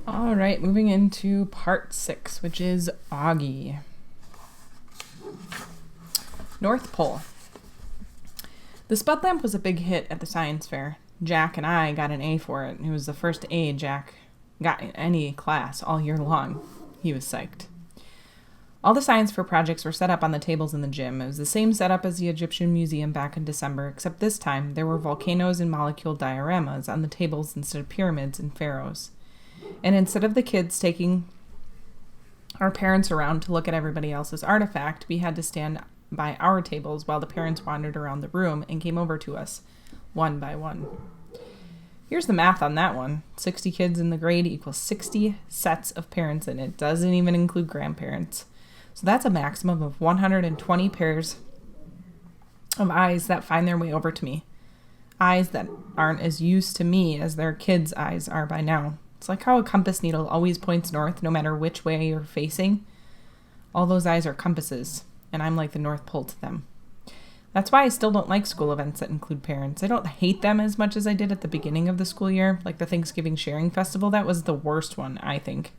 All right, moving into part 6, which is Auggie. North Pole. The spud lamp was a big hit at the science fair. Jack and I got an A for it. It was the first A Jack got in any class all year long. He was psyched. All the science fair projects were set up on the tables in the gym. It was the same setup as the Egyptian Museum back in December, except this time there were volcanoes and molecule dioramas on the tables instead of pyramids and pharaohs. And instead of the kids taking our parents around to look at everybody else's artifact, we had to stand by our tables while the parents wandered around the room and came over to us, one by one. Here's the math on that one. 60 kids in the grade equals 60 sets of parents, and it doesn't even include grandparents. So that's a maximum of 120 pairs of eyes that find their way over to me. Eyes that aren't as used to me as their kids' eyes are by now. It's like how a compass needle always points north no matter which way you're facing. All those eyes are compasses, and I'm like the North Pole to them. That's why I still don't like school events that include parents. I don't hate them as much as I did at the beginning of the school year, like the Thanksgiving Sharing Festival. That was the worst one, I think.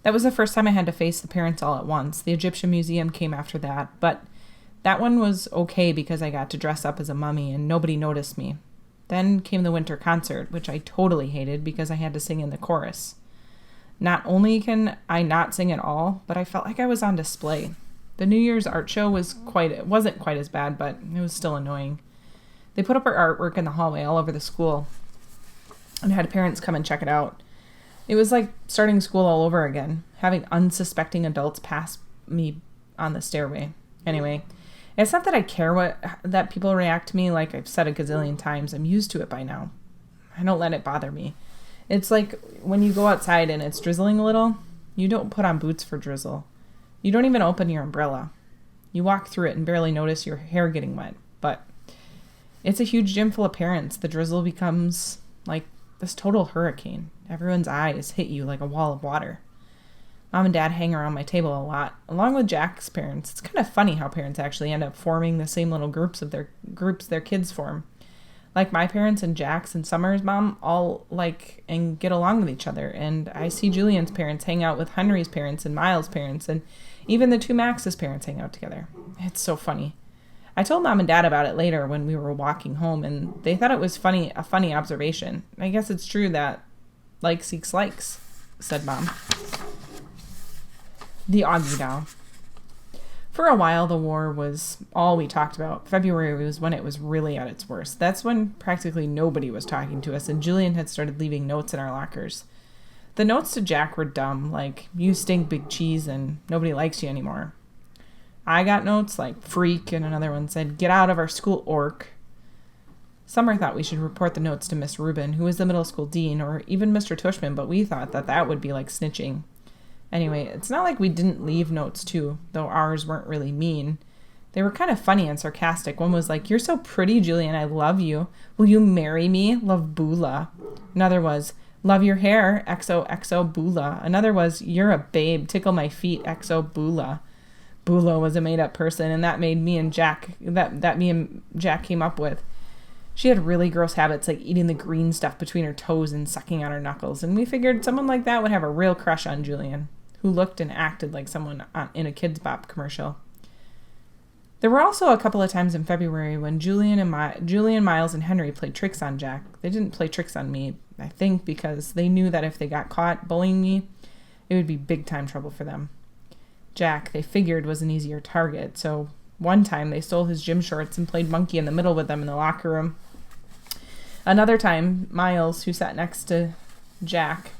That was the first time I had to face the parents all at once. The Egyptian Museum came after that, but that one was okay because I got to dress up as a mummy and nobody noticed me. Then came the winter concert, which I totally hated because I had to sing in the chorus. Not only can I not sing at all, but I felt like I was on display. The New Year's art show wasn't quite as bad, but it was still annoying. They put up our artwork in the hallway all over the school and had parents come and check it out. It was like starting school all over again, having unsuspecting adults pass me on the stairway. Anyway, it's not that I care that people react to me, like I've said a gazillion times. I'm used to it by now. I don't let it bother me. It's like when you go outside and it's drizzling a little, you don't put on boots for drizzle. You don't even open your umbrella. You walk through it and barely notice your hair getting wet. But it's a huge gym full of parents. The drizzle becomes like this total hurricane. Everyone's eyes hit you like a wall of water. Mom and Dad hang around my table a lot, along with Jack's parents. It's kind of funny how parents actually end up forming the same little groups their kids form. Like my parents and Jack's and Summer's mom all like and get along with each other. And I see Julian's parents hang out with Henry's parents and Miles' parents, and even the two Max's parents hang out together. It's so funny. I told Mom and Dad about it later when we were walking home, and they thought it was a funny observation. I guess it's true that like seeks likes, said Mom. The Auggie Doll. For a while, the war was all we talked about. February was when it was really at its worst. That's when practically nobody was talking to us, and Julian had started leaving notes in our lockers. The notes to Jack were dumb, like, you stink big cheese and nobody likes you anymore. I got notes like, freak, and another one said, get out of our school, orc. Summer thought we should report the notes to Miss Rubin, who was the middle school dean, or even Mr. Tushman, but we thought that would be like snitching. Anyway, it's not like we didn't leave notes too, though ours weren't really mean. They were kind of funny and sarcastic. One was like, you're so pretty, Julian, I love you. Will you marry me? Love Bula. Another was, love your hair, XOXO Bula. Another was, you're a babe, tickle my feet, XO Bula. Bula was a made-up person, and that made me and Jack came up with. She had really gross habits like eating the green stuff between her toes and sucking on her knuckles, and we figured someone like that would have a real crush on Julian, who looked and acted like someone in a Kids Bop commercial. There were also a couple of times in February when Julian, Miles, and Henry played tricks on Jack. They didn't play tricks on me, I think, because they knew that if they got caught bullying me, it would be big-time trouble for them. Jack, they figured, was an easier target, so one time they stole his gym shorts and played monkey in the middle with them in the locker room. Another time, Miles, who sat next to Jack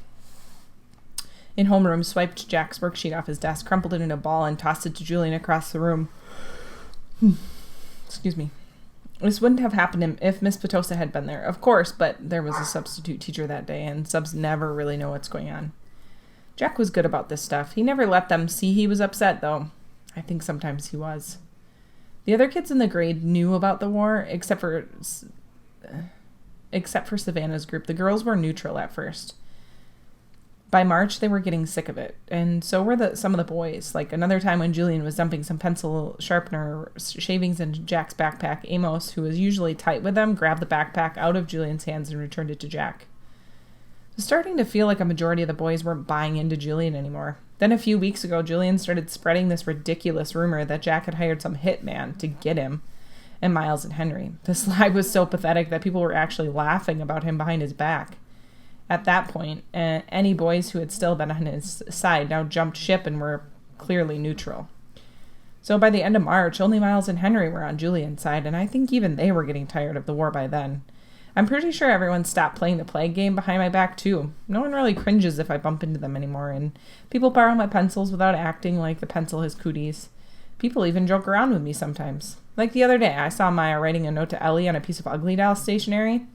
in homeroom, swiped Jack's worksheet off his desk, crumpled it in a ball, and tossed it to Julian across the room. Excuse me. This wouldn't have happened if Miss Petosa had been there, of course, but there was a substitute teacher that day, and subs never really know what's going on. Jack was good about this stuff. He never let them see he was upset, though. I think sometimes he was. The other kids in the grade knew about the war, except for Savannah's group. The girls were neutral at first. By March, they were getting sick of it, and so were some of the boys. Like another time when Julian was dumping some pencil sharpener shavings into Jack's backpack, Amos, who was usually tight with them, grabbed the backpack out of Julian's hands and returned it to Jack. was starting to feel like a majority of the boys weren't buying into Julian anymore. Then a few weeks ago, Julian started spreading this ridiculous rumor that Jack had hired some hitman to get him and Miles and Henry. This lie was so pathetic that people were actually laughing about him behind his back. At that point, any boys who had still been on his side now jumped ship and were clearly neutral. So by the end of March, only Miles and Henry were on Julian's side, and I think even they were getting tired of the war by then. I'm pretty sure everyone stopped playing the plague game behind my back, too. No one really cringes if I bump into them anymore, and people borrow my pencils without acting like the pencil has cooties. People even joke around with me sometimes. Like the other day, I saw Maya writing a note to Ellie on a piece of Ugly Doll stationery,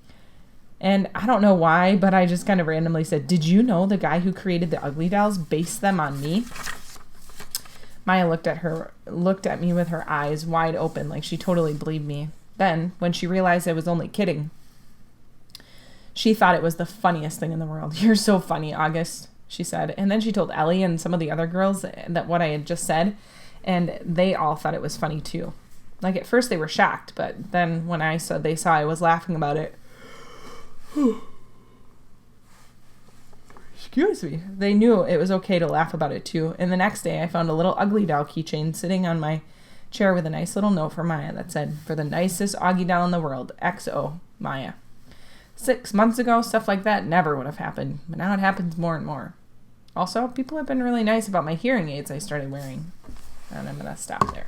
and I don't know why, but I just kind of randomly said, "Did you know the guy who created the Ugly Dolls based them on me?" Maya looked at me with her eyes wide open like she totally believed me. Then, when she realized I was only kidding, she thought it was the funniest thing in the world. "You're so funny, August," she said. And then she told Ellie and some of the other girls that what I had just said, and they all thought it was funny too. Like at first they were shocked, but then when they saw I was laughing about it, excuse me, they knew it was okay to laugh about it too. And the next day I found a little Ugly Doll keychain sitting on my chair with a nice little note for Maya that said, "For the nicest Auggie doll in the world, XO, Maya." 6 months ago, stuff like that never would have happened, but now it happens more and more. Also, people have been really nice about my hearing aids I started wearing, and I'm going to stop there.